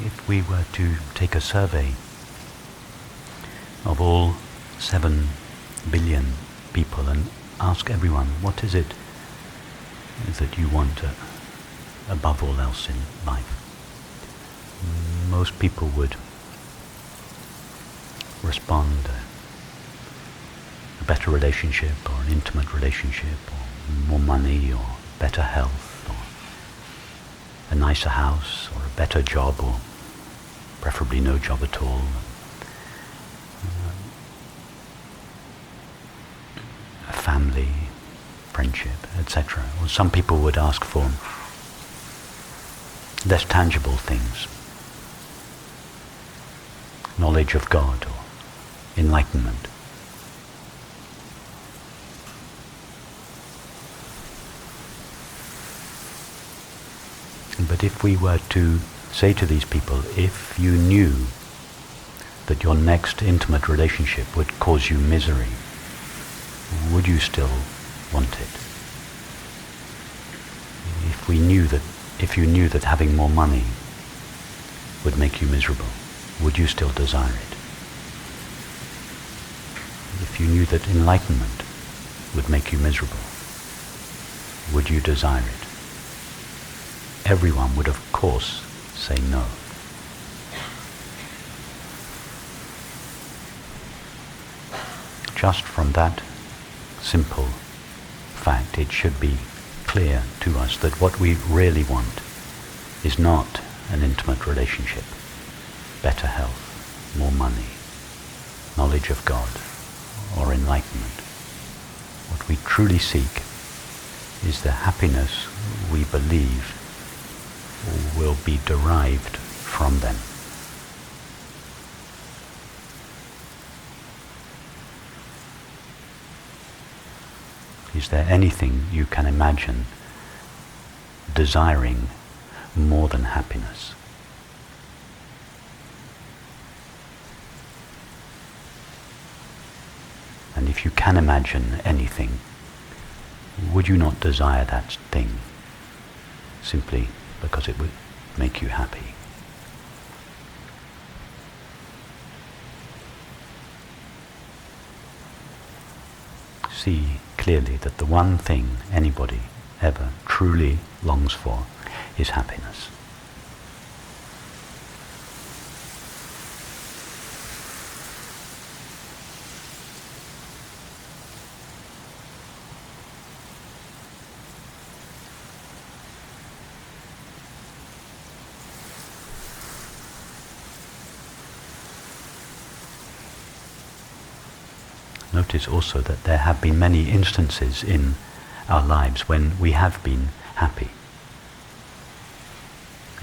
if we were to take a survey of all 7 billion people and ask everyone, what is it that you want above all else in life? Most people would respond a better relationship, or an intimate relationship, or more money, or better health, or a nicer house, or a better job, or preferably no job at all. A family, friendship, etc. Or some people would ask for less tangible things, knowledge of God or enlightenment. But if we were to say to these people, if you knew that your next intimate relationship would cause you misery, would you still want it? If you knew that having more money would make you miserable, would you still desire it? If you knew that enlightenment would make you miserable, would you desire it? Everyone would, of course, say no. Just from that simple fact, it should be clear to us that what we really want is not an intimate relationship, better health, more money, knowledge of God, or enlightenment. What we truly seek is the happiness we believe will be derived from them. Is there anything you can imagine desiring more than happiness? And if you can imagine anything, would you not desire that thing simply because it would make you happy? See clearly that the one thing anybody ever truly longs for is happiness. Notice also that there have been many instances in our lives when we have been happy.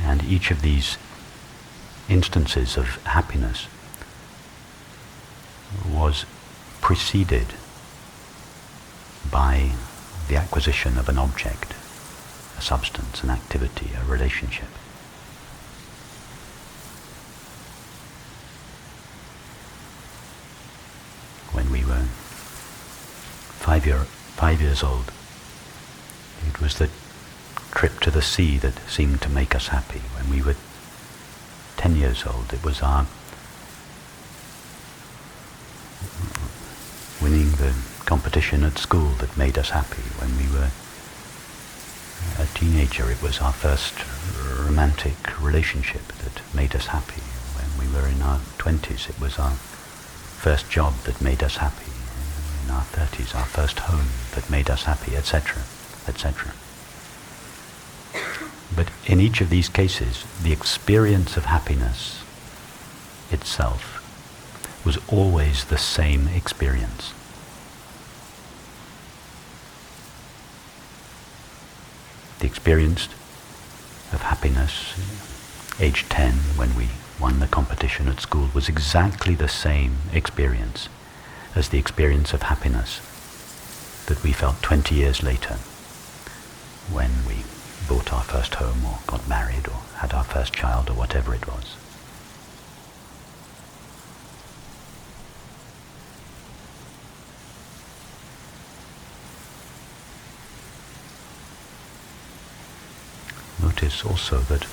And each of these instances of happiness was preceded by the acquisition of an object, a substance, an activity, a relationship. When we were 5 years old, it was the trip to the sea that seemed to make us happy. When we were 10 years old, it was our winning the competition at school that made us happy. When we were a teenager, it was our first romantic relationship that made us happy. When we were in our 20s, it was our first job that made us happy. In our 30s, our first home that made us happy, etc., etc. But in each of these cases, the experience of happiness itself was always the same experience. The experience of happiness, age 10, when we won the competition at school, was exactly the same experience as the experience of happiness that we felt 20 years later when we bought our first home or got married or had our first child or whatever it was. Notice also that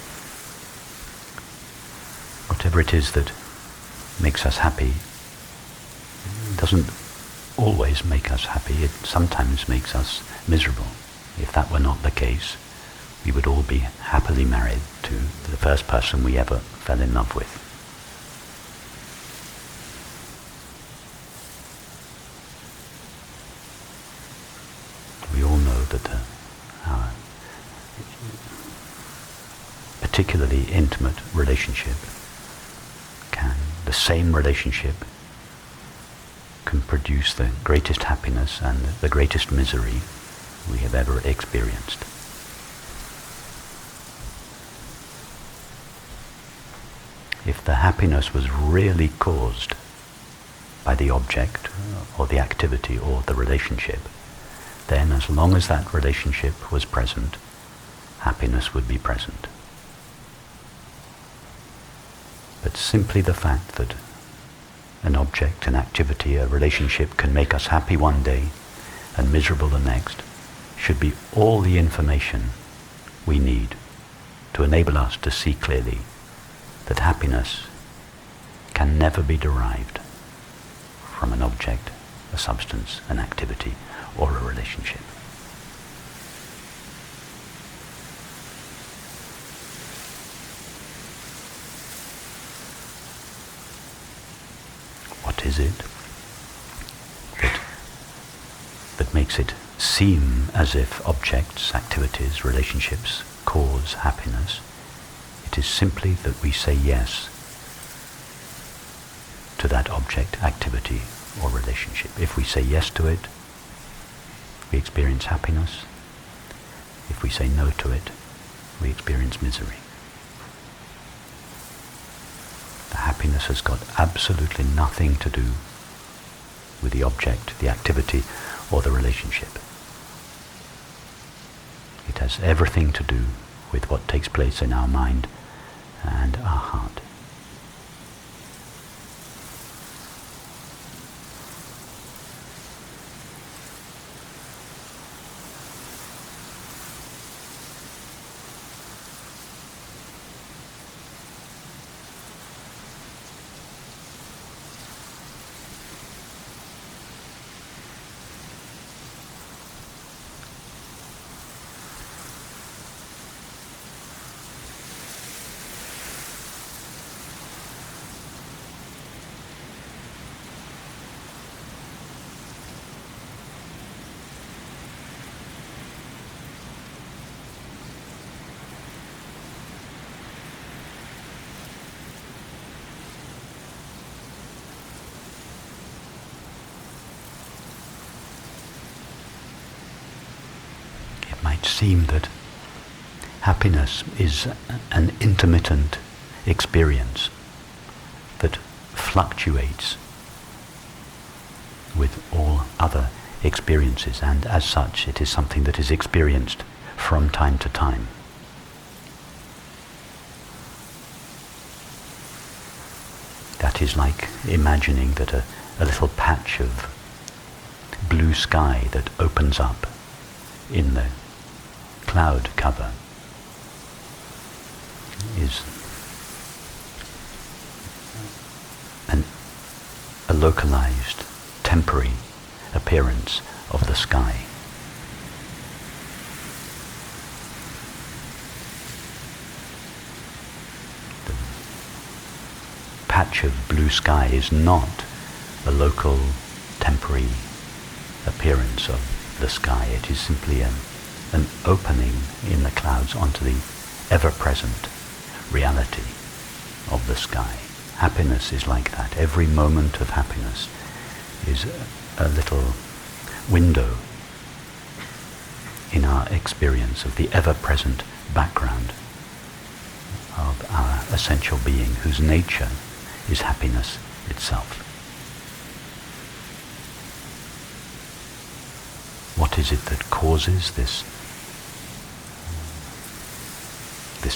whatever it is that makes us happy doesn't always make us happy. It sometimes makes us miserable. If that were not the case, we would all be happily married to the first person we ever fell in love with. We all know that our particularly intimate relationship the same relationship can produce the greatest happiness and the greatest misery we have ever experienced. If the happiness was really caused by the object or the activity or the relationship, then as long as that relationship was present, happiness would be present. But simply the fact that an object, an activity, a relationship can make us happy one day and miserable the next should be all the information we need to enable us to see clearly that happiness can never be derived from an object, a substance, an activity, or a relationship. What is it that makes it seem as if objects, activities, relationships cause happiness? It is simply that we say yes to that object, activity, or relationship. If we say yes to it, we experience happiness. If we say no to it, we experience misery. The happiness has got absolutely nothing to do with the object, the activity, or the relationship. It has everything to do with what takes place in our mind and our heart. It might seem that happiness is an intermittent experience that fluctuates with all other experiences, and as such it is something that is experienced from time to time. That is like imagining that a little patch of blue sky that opens up in the cloud cover is a localized, temporary appearance of the sky. The patch of blue sky is not a local, temporary appearance of the sky. It is simply an opening in the clouds onto the ever-present reality of the sky. Happiness is like that. Every moment of happiness is a little window in our experience of the ever-present background of our essential being, whose nature is happiness itself. What is it that causes this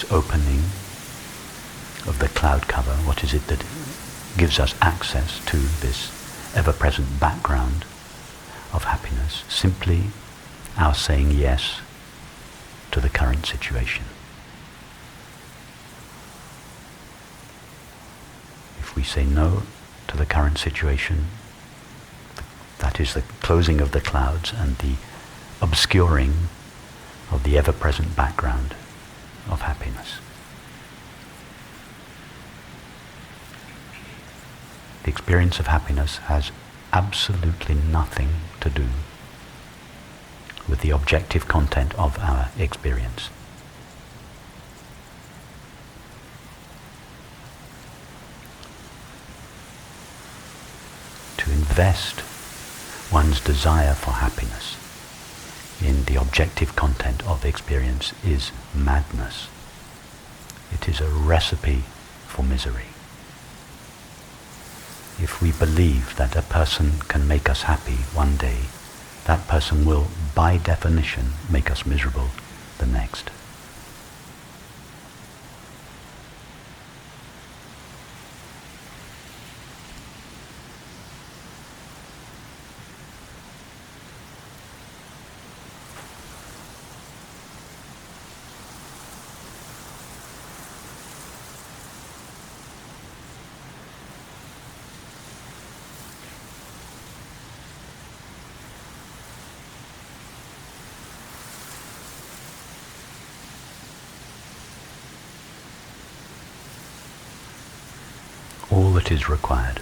opening of the cloud cover? What is it that gives us access to this ever-present background of happiness? Simply our saying yes to the current situation. If we say no to the current situation, that is the closing of the clouds and the obscuring of the ever-present background of happiness. The experience of happiness has absolutely nothing to do with the objective content of our experience. To invest one's desire for happiness in the objective content of experience is madness. It is a recipe for misery. If we believe that a person can make us happy one day, that person will, by definition, make us miserable the next. All that is required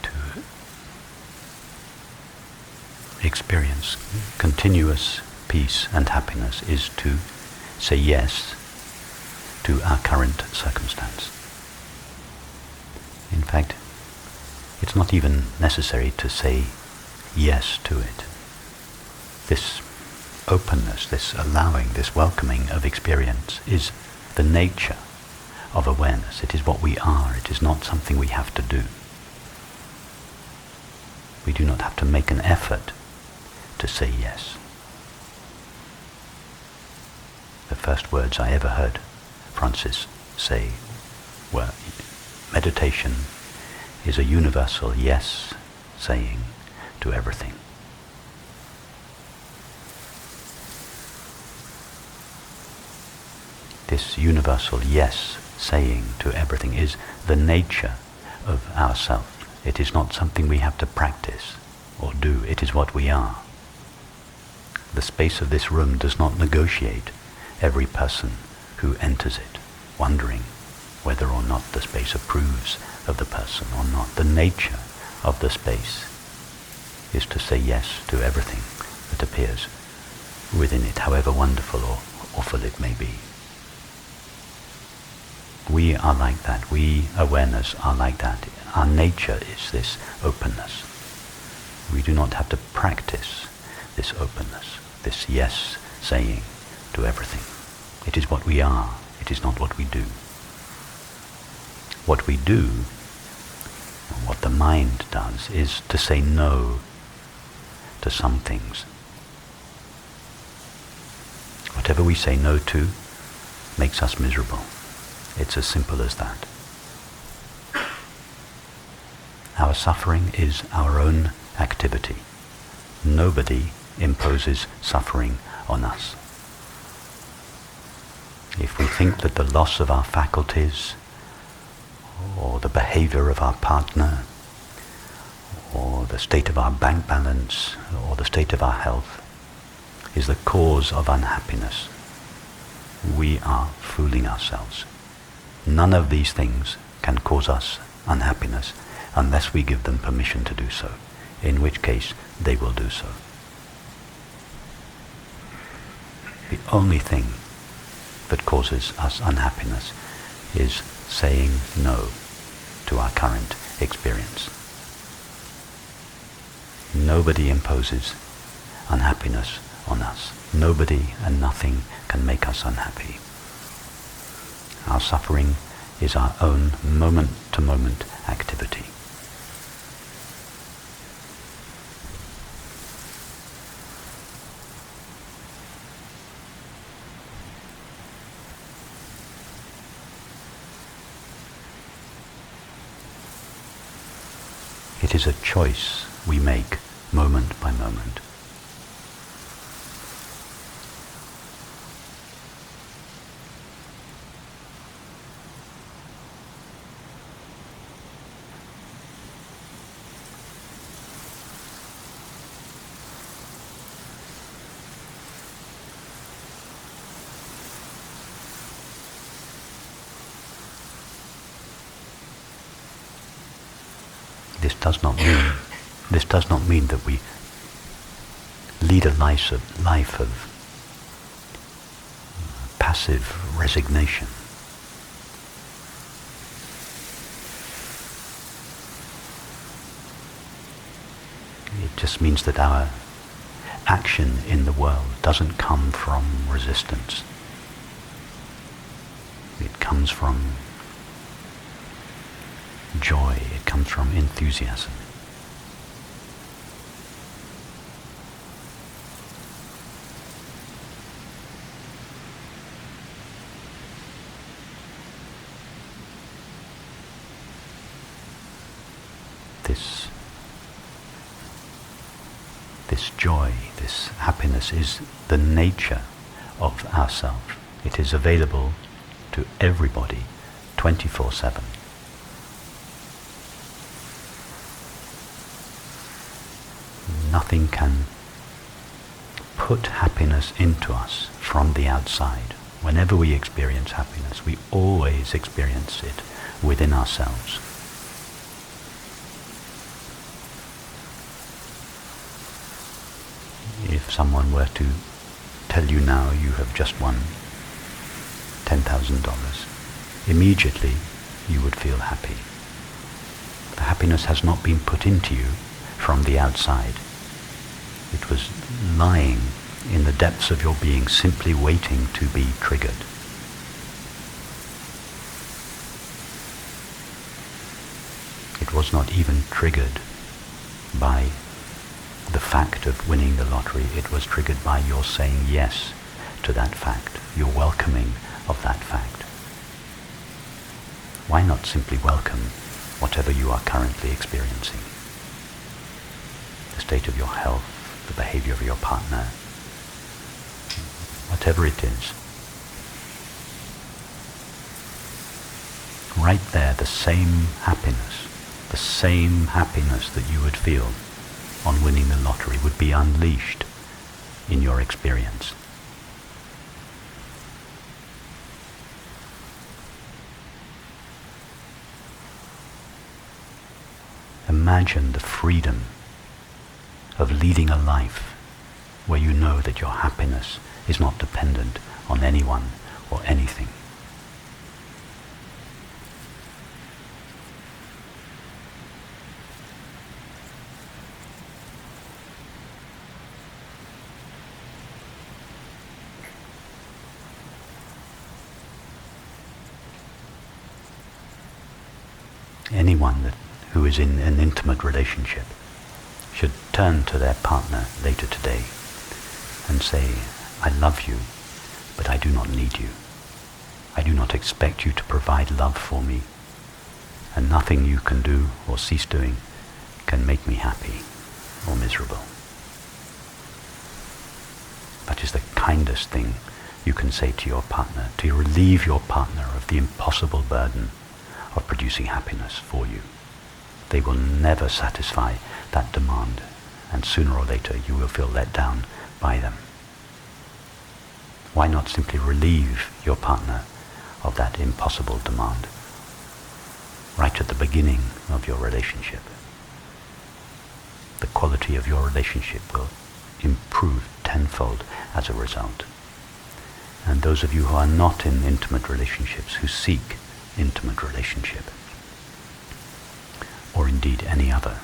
to experience continuous peace and happiness is to say yes to our current circumstance. In fact, it's not even necessary to say yes to it. This openness, this allowing, this welcoming of experience is the nature of awareness. It is what we are. It is not something we have to do. We do not have to make an effort to say yes. The first words I ever heard Francis say were, meditation is a universal yes saying to everything. This universal yes saying to everything is the nature of ourself. It is not something we have to practice or do. It is what we are. The space of this room does not negotiate every person who enters it, wondering whether or not the space approves of the person or not. The nature of the space is to say yes to everything that appears within it, however wonderful or awful it may be. We are like that. We, awareness, are like that. Our nature is this openness. We do not have to practice this openness, this yes saying to everything. It is what we are. It is not what we do. What we do, what the mind does, is to say no to some things. Whatever we say no to makes us miserable. It's as simple as that. Our suffering is our own activity. Nobody imposes suffering on us. If we think that the loss of our faculties, or the behavior of our partner, or the state of our bank balance, or the state of our health, is the cause of unhappiness, we are fooling ourselves. None of these things can cause us unhappiness unless we give them permission to do so, in which case they will do so. The only thing that causes us unhappiness is saying no to our current experience. Nobody imposes unhappiness on us. Nobody and nothing can make us unhappy. Our suffering is our own moment-to-moment activity. It is a choice we make moment by moment. this does not mean that we lead a life of passive resignation. It just means that our action in the world doesn't come from resistance. It comes from joy, it comes from enthusiasm. This joy, this happiness is the nature of ourself. It is available to everybody 24/7. Nothing can put happiness into us from the outside. Whenever we experience happiness, we always experience it within ourselves. If someone were to tell you now you have just won $10,000, immediately you would feel happy. The happiness has not been put into you from the outside. It was lying in the depths of your being, simply waiting to be triggered. It was not even triggered by the fact of winning the lottery. It was triggered by your saying yes to that fact, your welcoming of that fact. Why not simply welcome whatever you are currently experiencing? The state of your health, the behavior of your partner, whatever it is. Right there, the same happiness that you would feel on winning the lottery would be unleashed in your experience. Imagine the freedom of leading a life where you know that your happiness is not dependent on anyone or anything. Anyone who is in an intimate relationship should turn to their partner later today and say, I love you, but I do not need you. I do not expect you to provide love for me, and nothing you can do or cease doing can make me happy or miserable. That is the kindest thing you can say to your partner, to relieve your partner of the impossible burden of producing happiness for you. They will never satisfy that demand, and sooner or later you will feel let down by them. Why not simply relieve your partner of that impossible demand right at the beginning of your relationship? The quality of your relationship will improve tenfold as a result. And those of you who are not in intimate relationships, who seek intimate relationship, or indeed any other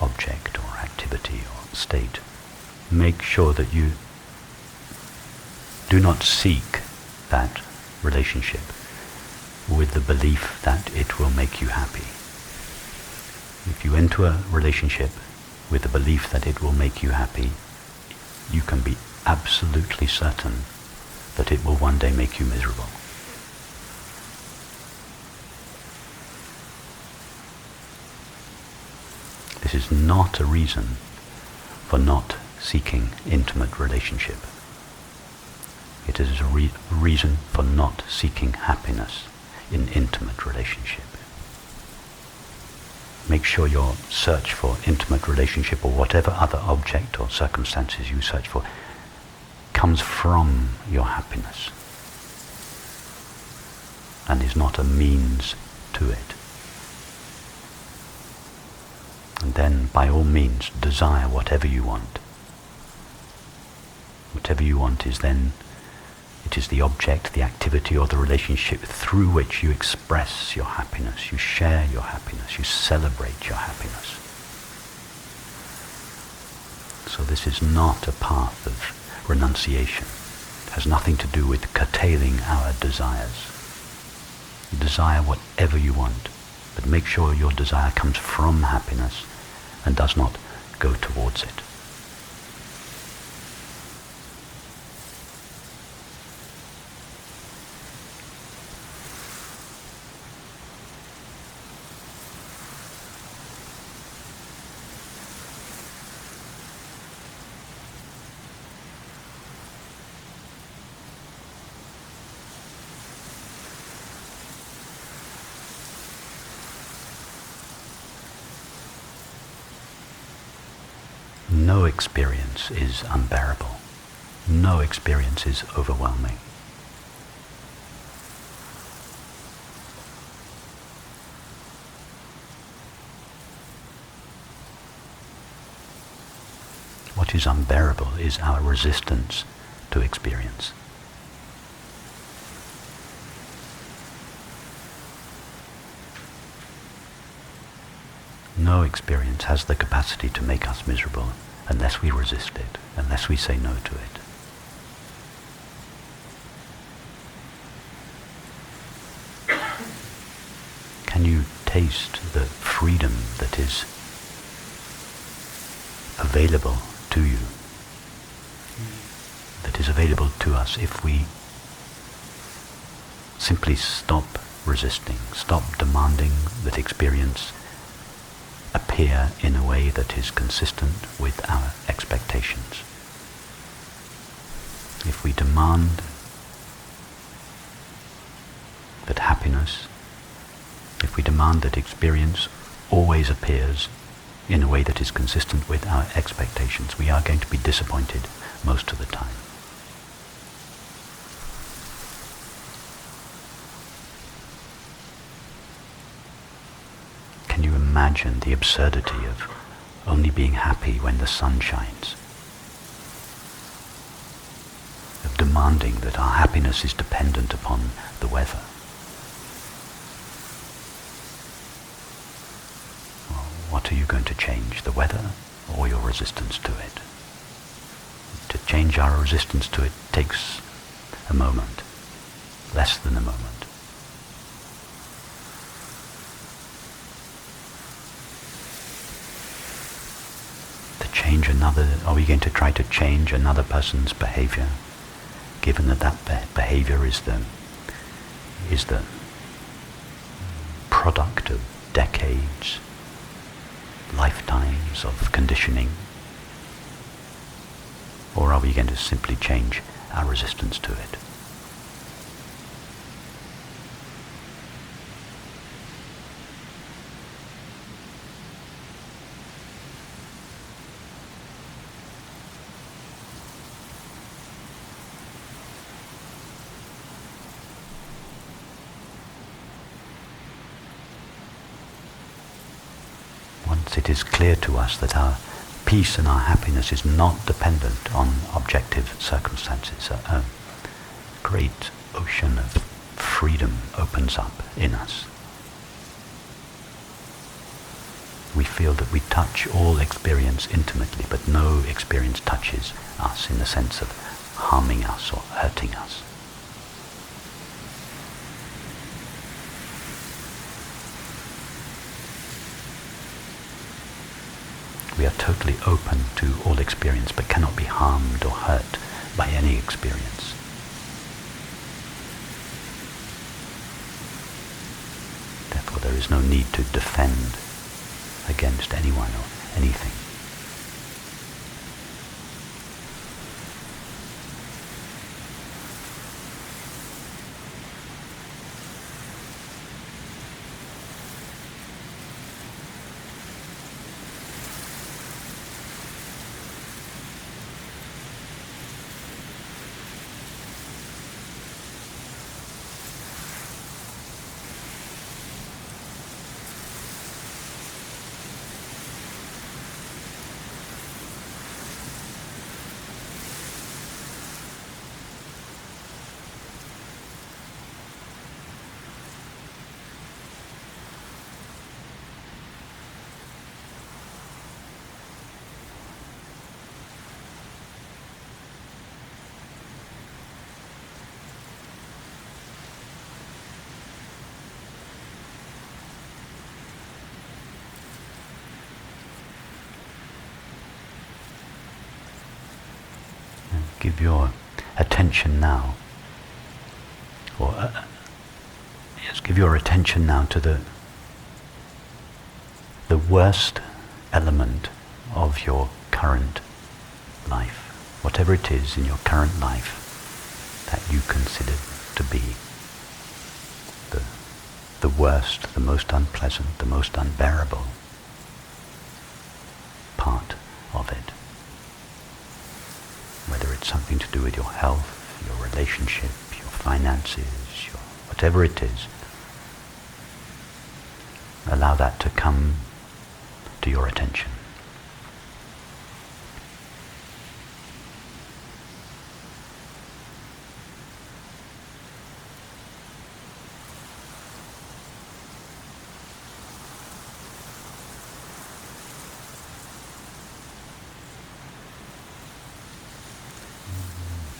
object or activity or state, make sure that you do not seek that relationship with the belief that it will make you happy. If you enter a relationship with the belief that it will make you happy, you can be absolutely certain that it will one day make you miserable. This is not a reason for not seeking intimate relationship. It is a reason for not seeking happiness in intimate relationship. Make sure your search for intimate relationship, or whatever other object or circumstances you search for, comes from your happiness and is not a means to it. And then, by all means, desire whatever you want. Whatever you want is then, it is the object, the activity, or the relationship through which you express your happiness, you share your happiness, you celebrate your happiness. So this is not a path of renunciation. It has nothing to do with curtailing our desires. Desire whatever you want, but make sure your desire comes from happiness and does not go towards it. No experience is unbearable. No experience is overwhelming. What is unbearable is our resistance to experience. No experience has the capacity to make us miserable unless we resist it, unless we say no to it. Can you taste the freedom that is available to you, that is available to us if we simply stop resisting, stop demanding that experience appear in a way that is consistent with our expectations? If we demand that happiness, if we demand that experience always appears in a way that is consistent with our expectations, we are going to be disappointed most of the time. Can you imagine the absurdity of only being happy when the sun shines? Of demanding that our happiness is dependent upon the weather? Well, what are you going to change, the weather or your resistance to it? To change our resistance to it takes a moment, less than a moment. Are we going to try to change another person's behavior, given that that behavior is the product of decades, lifetimes of conditioning? Or are we going to simply change our resistance to it? Once it is clear to us that our peace and our happiness is not dependent on objective circumstances, a great ocean of freedom opens up in us. We feel that we touch all experience intimately, but no experience touches us in the sense of harming us or hurting us. We are totally open to all experience, but cannot be harmed or hurt by any experience. Therefore, there is no need to defend against anyone or anything. give your attention now, or yes, give your attention now to the worst element of your current life, whatever it is in your current life that you consider to be the worst, the most unpleasant, the most unbearable part of it. Whether it's something to do with your health, your relationship, your finances, your whatever it is, allow that to come to your attention.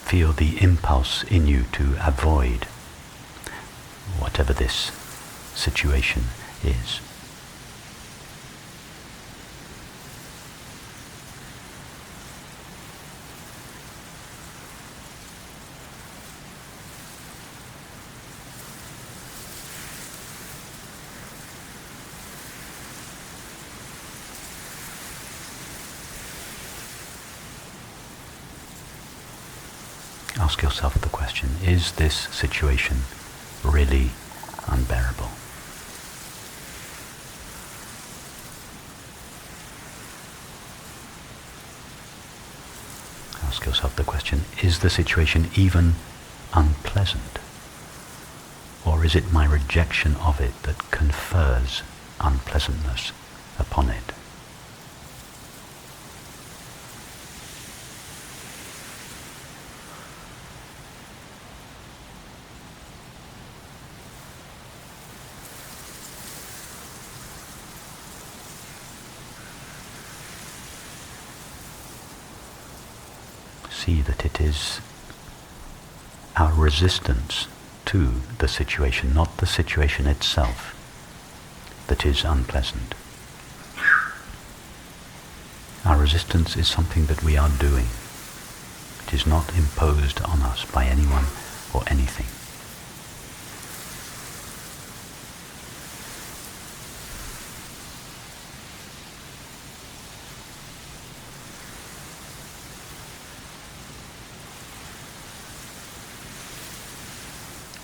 Feel the impulse in you to avoid whatever this situation is. Ask yourself the question, is this situation really unbearable? Ask yourself the question, is the situation even unpleasant? Or is it my rejection of it that confers unpleasantness upon it? See that it is our resistance to the situation, not the situation itself, that is unpleasant. Our resistance is something that we are doing. It is not imposed on us by anyone or anything.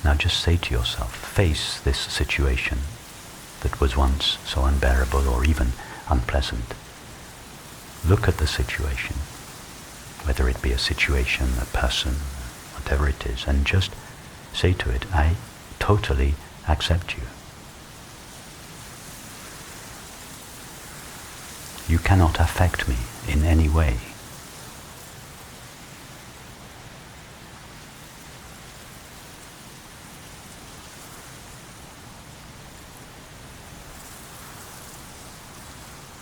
Now just say to yourself, face this situation that was once so unbearable or even unpleasant. Look at the situation, whether it be a situation, a person, whatever it is, and just say to it, I totally accept you. You cannot affect me in any way.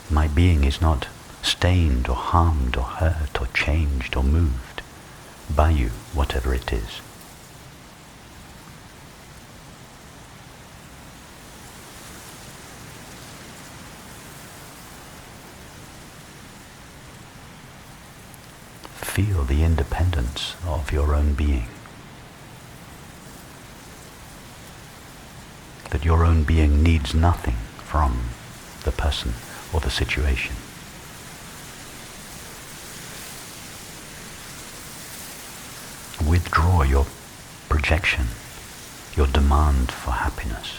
My being is not stained or harmed or hurt or changed or moved by you, whatever it is. Feel the independence of your own being. That your own being needs nothing from the person or the situation. Withdraw your projection, your demand for happiness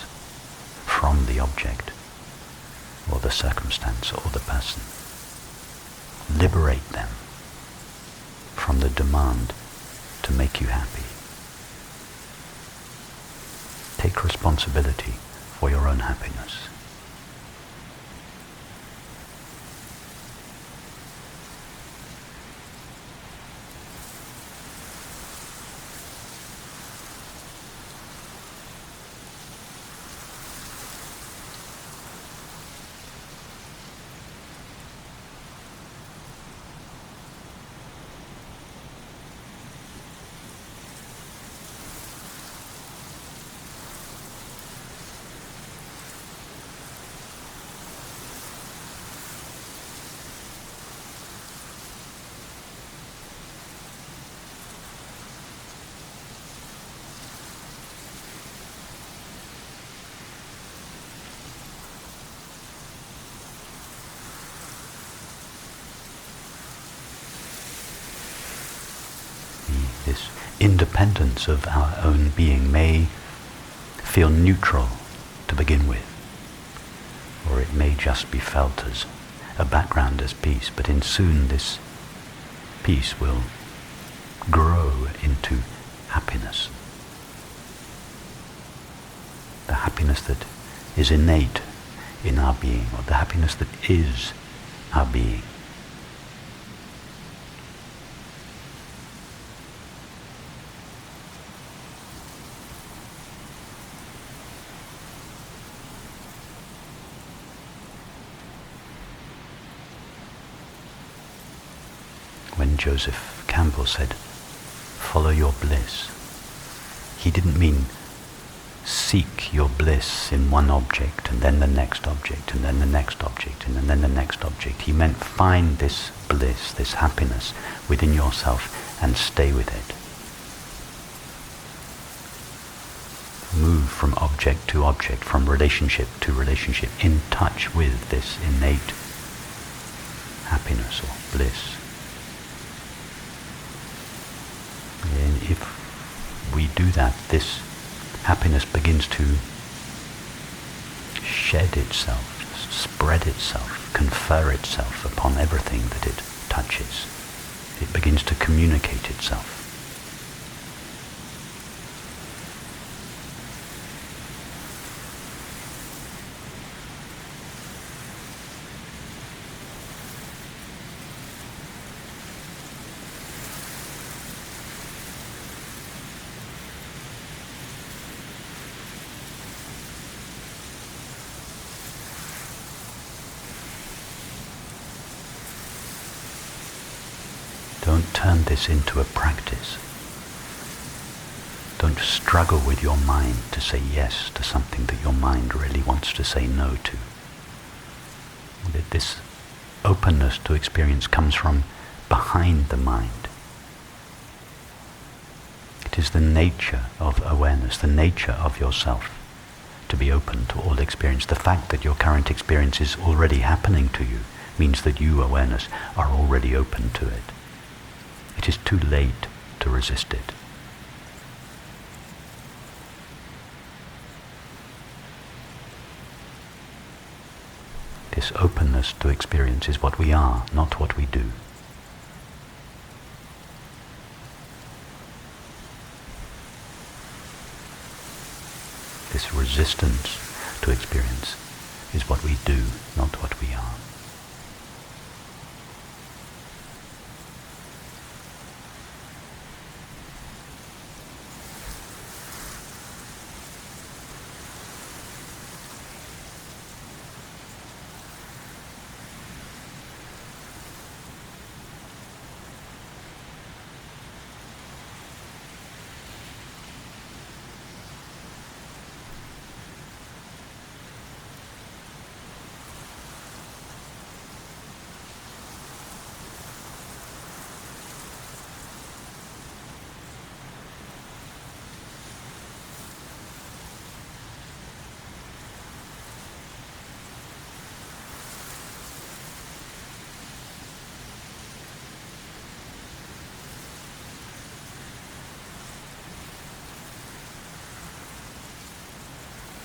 from the object or the circumstance or the person. Liberate them from the demand to make you happy. Take responsibility for your own happiness. this independence of our own being may feel neutral to begin with, or it may just be felt as a background, as peace, but soon this peace will grow into happiness. The happiness that is innate in our being, or the happiness that is our being. When Joseph Campbell said, "Follow your bliss," he didn't mean seek your bliss in one object and then the next object and then the next object and then the next object. He meant find this bliss, this happiness within yourself and stay with it. Move from object to object, from relationship to relationship, in touch with this innate happiness or bliss. And if we do that, this happiness begins to shed itself, spread itself, confer itself upon everything that it touches. It begins to communicate itself. Don't turn this into a practice. Don't struggle with your mind to say yes to something that your mind really wants to say no to. That this openness to experience comes from behind the mind. It is the nature of awareness, the nature of yourself, to be open to all experience. The fact that your current experience is already happening to you means that you, awareness, are already open to it. It is too late to resist it. This openness to experience is what we are, not what we do. This resistance to experience is what we do, not what we are.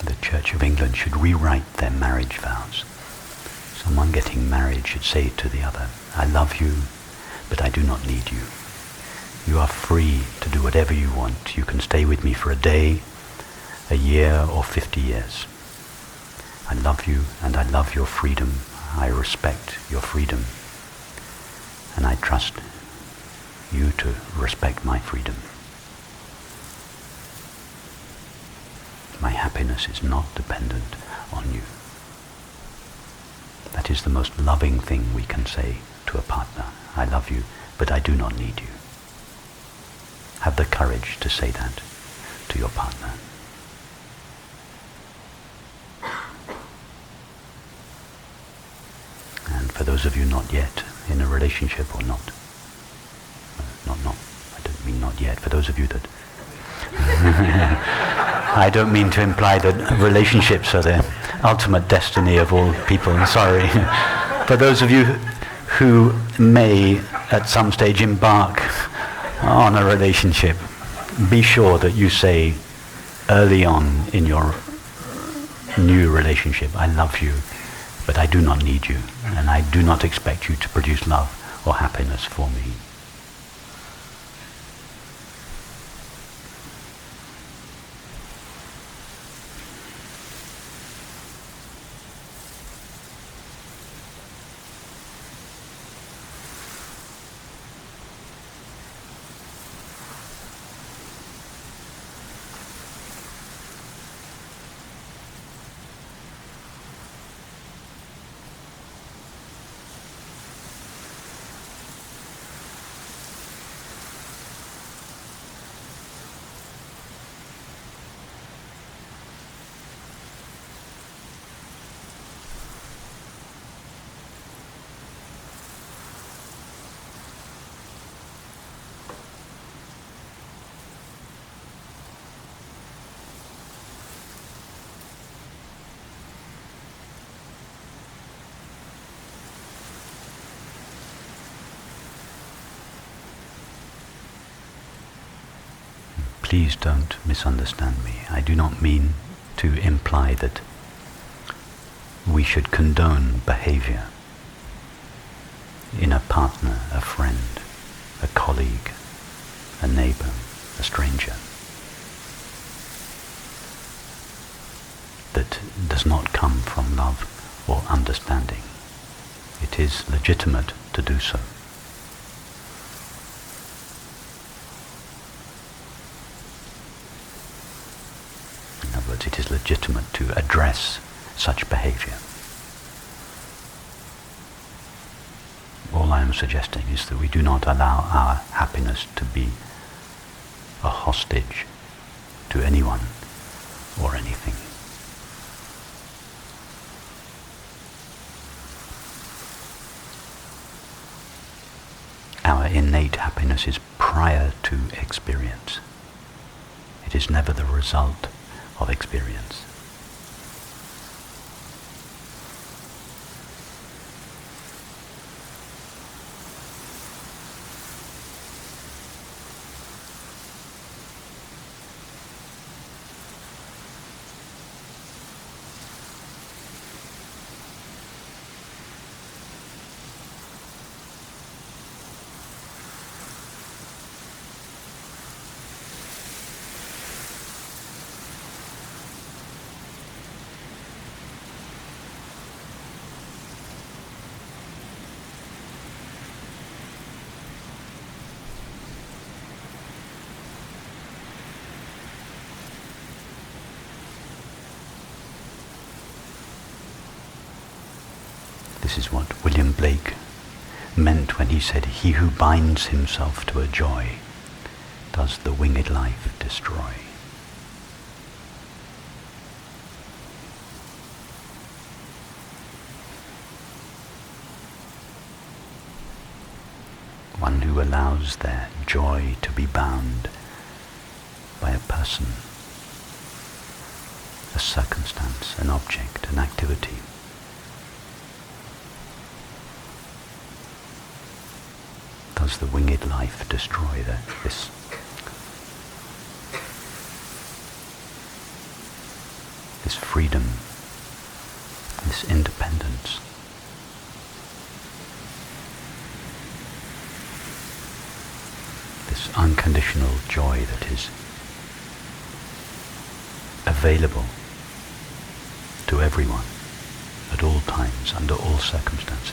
The Church of England should rewrite their marriage vows. Someone getting married should say to the other, "I love you, but I do not need you. You are free to do whatever you want. You can stay with me for a day, a year, or 50 years. I love you and I love your freedom. I respect your freedom. And I trust you to respect my freedom. My happiness is not dependent on you." That is the most loving thing we can say to a partner. I love you, but I do not need you. Have the courage to say that to your partner. And for those of you not yet in a relationship, or not, I don't mean not yet, for those of you that I don't mean to imply that relationships are the ultimate destiny of all people, I'm sorry. For those of you who may at some stage embark on a relationship, be sure that you say early on in your new relationship, I love you, but I do not need you, and I do not expect you to produce love or happiness for me. Please don't misunderstand me. I do not mean to imply that we should condone behavior in a partner, a friend, a colleague, a neighbor, a stranger, that does not come from love or understanding. It is legitimate to do so. It is legitimate to address such behavior. All I am suggesting is that we do not allow our happiness to be a hostage to anyone or anything. Our innate happiness is prior to experience. It is never the result of experience. This is what William Blake meant when he said, "He who binds himself to a joy does the winged life destroy." One who allows their joy to be bound by a person, a circumstance, an object, an activity. Does the winged life destroy this freedom, this independence? This unconditional joy that is available to everyone at all times, under all circumstances.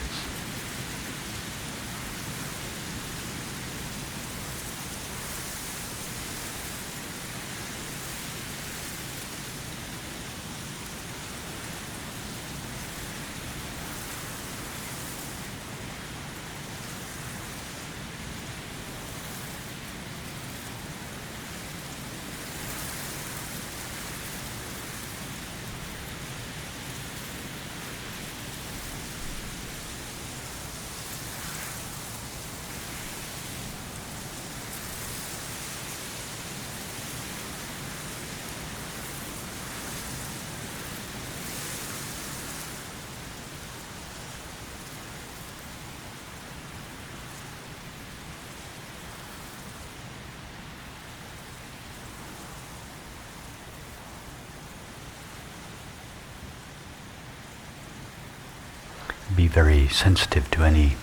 very sensitive to any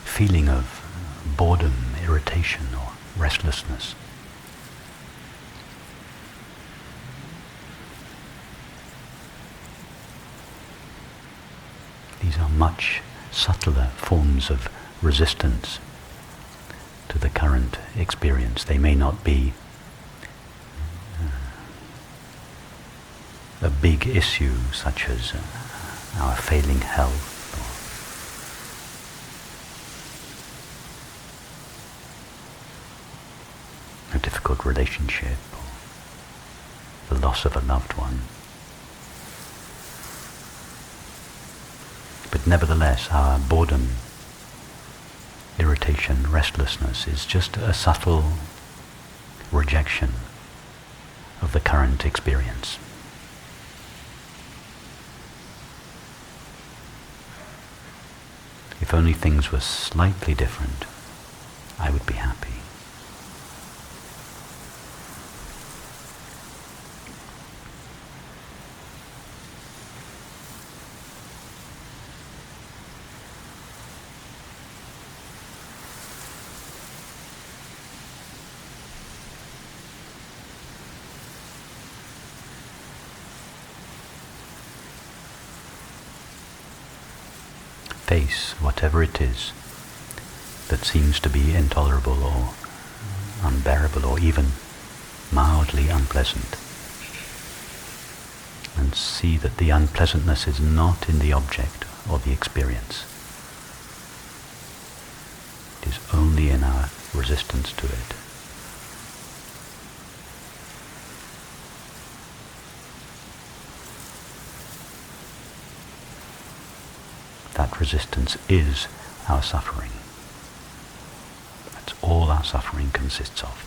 feeling of boredom, irritation, or restlessness. These are much subtler forms of resistance to the current experience. They may not be a big issue such as our failing health or a difficult relationship or the loss of a loved one. But nevertheless, our boredom, irritation, restlessness is just a subtle rejection of the current experience. If only things were slightly different, I would be happy. Face whatever it is that seems to be intolerable or unbearable or even mildly unpleasant, and see that the unpleasantness is not in the object or the experience. It is only in our resistance to it. That resistance is our suffering. That's all our suffering consists of.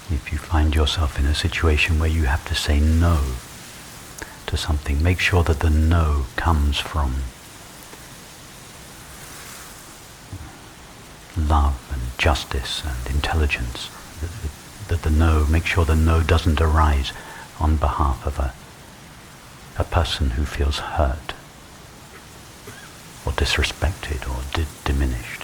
If you find yourself in a situation where you have to say no to something, make sure that the no comes from love and justice and intelligence. That the no, make sure the no doesn't arise on behalf of a person who feels hurt or disrespected or diminished.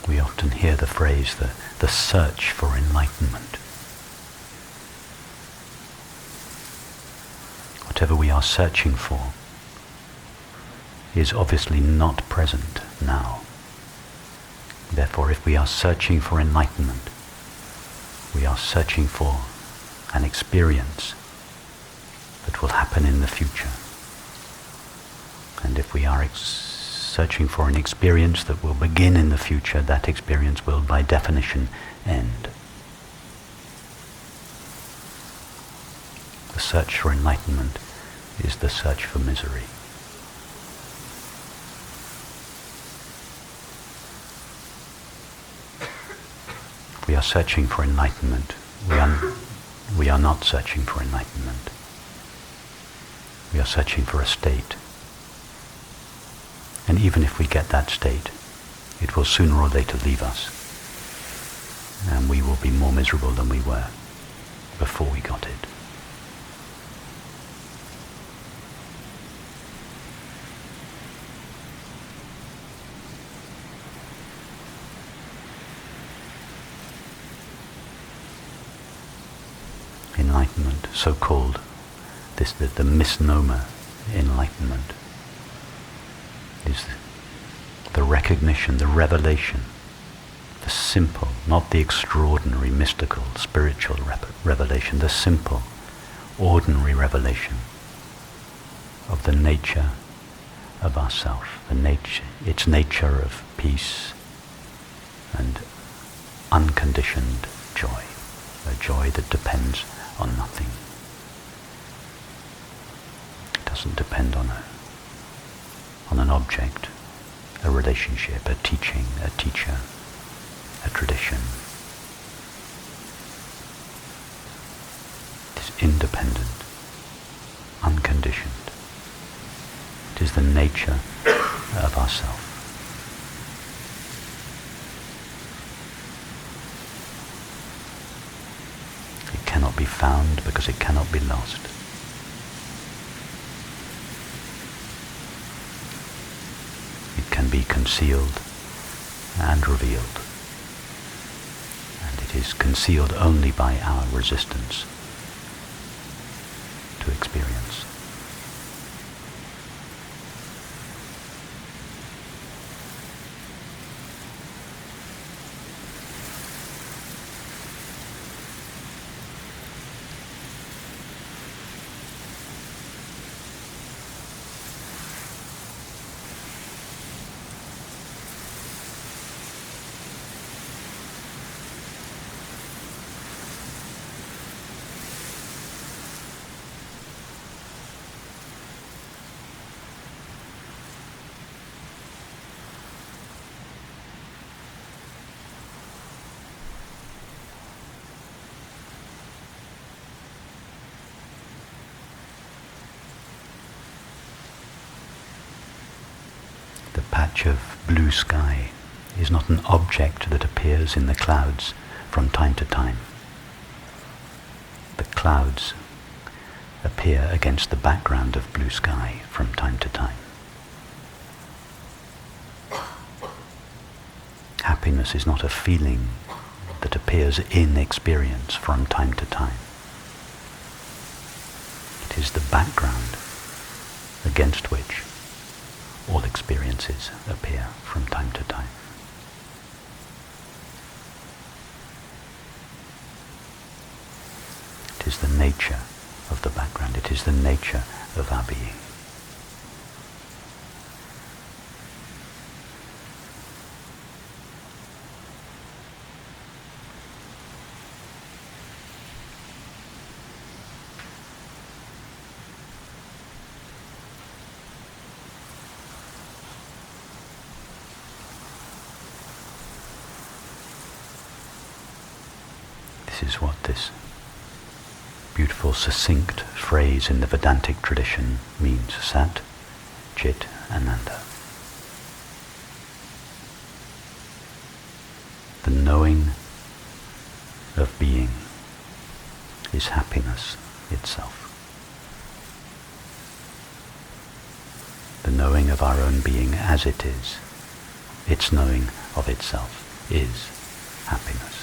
We often hear the phrase, the search for enlightenment. Whatever we are searching for is obviously not present now. Therefore, if we are searching for enlightenment, we are searching for an experience that will happen in the future. And if we are searching for an experience that will begin in the future, that experience will by definition end. search for enlightenment is the search for misery. We are searching for enlightenment. We are not searching for enlightenment. We are searching for a state. And even if we get that state, it will sooner or later leave us. And we will be more miserable than we were before we got it. Enlightenment, so-called, the misnomer enlightenment, is the recognition, the revelation, the simple, not the extraordinary, mystical, spiritual revelation, the simple, ordinary revelation of the nature of ourself, its nature of peace and unconditioned joy, a joy that depends on nothing. It doesn't depend on an object, a relationship, a teaching, a teacher, a tradition. It is independent, unconditioned. It is the nature of ourself. It cannot be found because it cannot be lost. It can be concealed and revealed. And it is concealed only by our resistance to experience. The patch of blue sky is not an object that appears in the clouds from time to time. The clouds appear against the background of blue sky from time to time. Happiness is not a feeling that appears in experience from time to time. It is the background against which all experiences appear from time to time. It is the nature of the background. It is the nature of our being. This is what this beautiful, succinct phrase in the Vedantic tradition means: Sat, Chit, Ananda. The knowing of being is happiness itself. The knowing of our own being as it is, its knowing of itself, is happiness.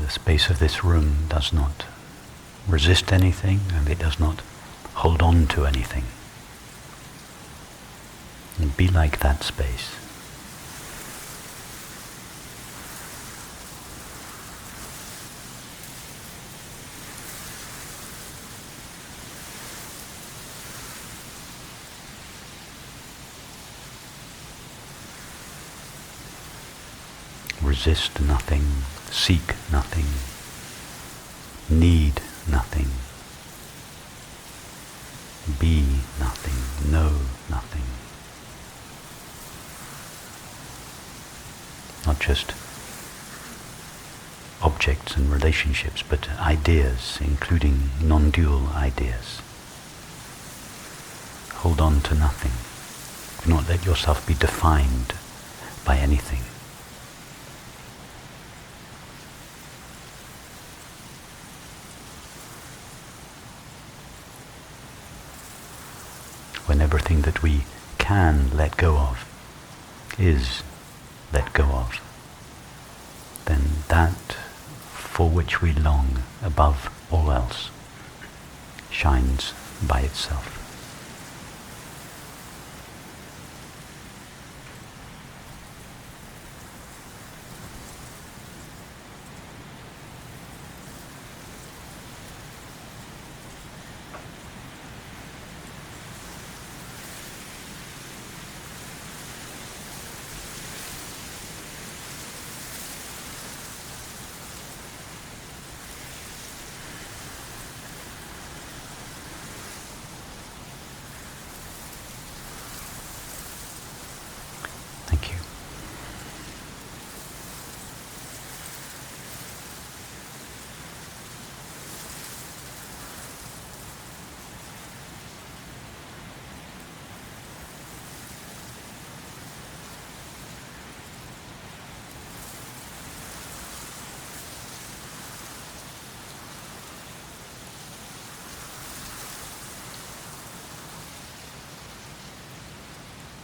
the space of this room does not resist anything, and it does not hold on to anything. And be like that space. Resist nothing, seek nothing, need nothing, be nothing, know nothing. Not just objects and relationships, but ideas, including non-dual ideas. Hold on to nothing. Do not let yourself be defined by anything. When everything that we can let go of is let go of, then that for which we long above all else shines by itself.